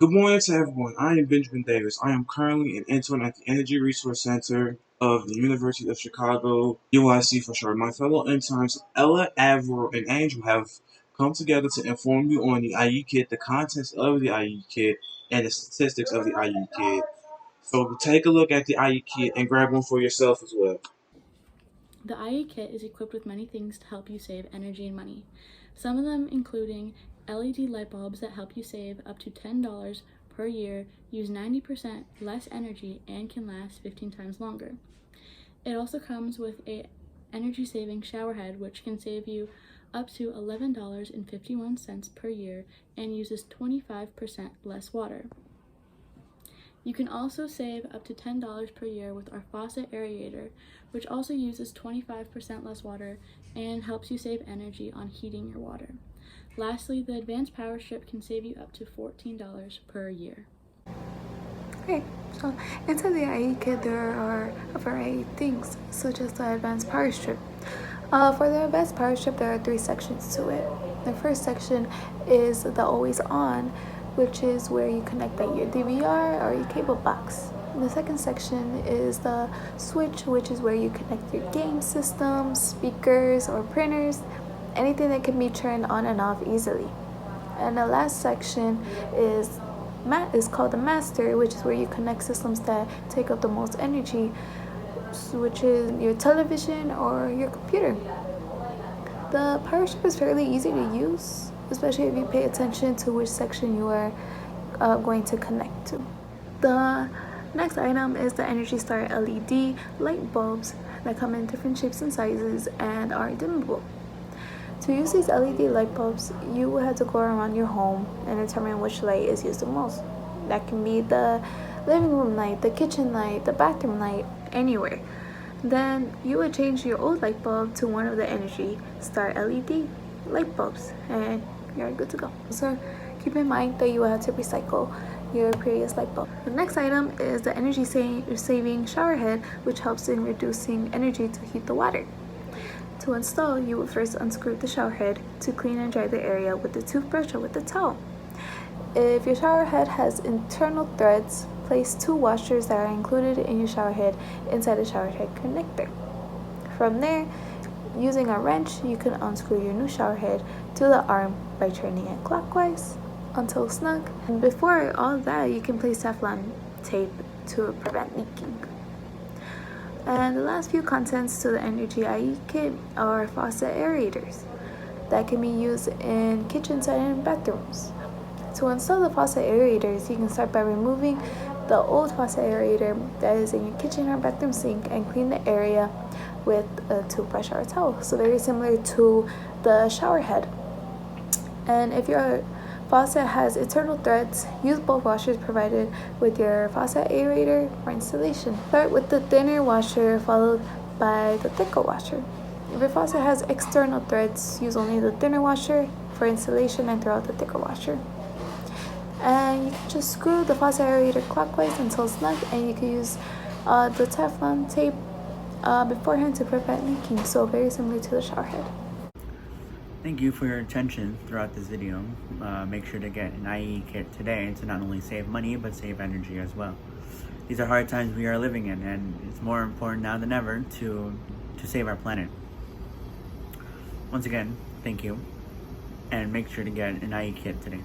Good morning to everyone. I am Benjamin Davis. I am currently an intern at the Energy Resource Center of the University of Chicago, UIC for short. My fellow interns, Ella, Avril, and Angel, have come together to inform you on the IE kit, the contents of the IE kit, and the statistics of the IE kit. So take a look at the IE kit and grab one for yourself as well. The IE kit is equipped with many things to help you save energy and money. Some of them including LED light bulbs that help you save up to $10 per year, use 90% less energy, and can last 15 times longer. It also comes with a energy saving shower head which can save you up to $11.51 per year and uses 25% less water. You can also save up to $10 per year with our faucet aerator, which also uses 25% less water and helps you save energy on heating your water. Lastly, the advanced power strip can save you up to $14 per year. Okay, so inside the IE kit there are a variety of things, such as the advanced power strip. For the advanced power strip, there are three sections to it. The first section is the always on, which is where you connect your DVR or your cable box. The second section is the switch, which is where you connect your game systems, speakers, or printers, anything that can be turned on and off easily. And the last section is called the master, which is where you connect systems that take up the most energy, which is your television or your computer. The power strip is fairly easy to use, especially if you pay attention to which section you are going to connect to. The next item is the Energy Star LED light bulbs that come in different shapes and sizes and are dimmable. To use these LED light bulbs, you will have to go around your home and determine which light is used the most. That can be the living room light, the kitchen light, the bathroom light, anywhere. Then you would change your old light bulb to one of the Energy Star LED light bulbs and you're good to go. So keep in mind that you will have to recycle your previous light bulb. The next item is the energy saving shower head, which helps in reducing energy to heat the water. To install, you will first unscrew the shower head to clean and dry the area with the toothbrush or with the towel. If your shower head has internal threads, place 2 washers that are included in your shower head inside the shower head connector. From there, using a wrench, you can unscrew your new shower head to the arm by turning it clockwise until snug. And before all that, you can place Teflon tape to prevent leaking. And the last few contents to the Energy IE kit are faucet aerators that can be used in kitchens and bathrooms. To install the faucet aerators, you can start by removing the old faucet aerator that is in your kitchen or bathroom sink and clean the area with a toothbrush or a towel. So very similar to the shower head. And if your faucet has internal threads, use both washers provided with your faucet aerator for installation. Start with the thinner washer followed by the thicker washer. If your faucet has external threads, use only the thinner washer for installation and throw out the thicker washer. And you can just screw the faucet aerator clockwise until snug, and you can use the Teflon tape beforehand to prevent leaking, so very similar to the shower head. Thank you for your attention throughout this video. Make sure to get an IE kit today to not only save money but save energy as well. These are hard times we are living in, and it's more important now than ever to save our planet. Once again, thank you, and make sure to get an IE kit today.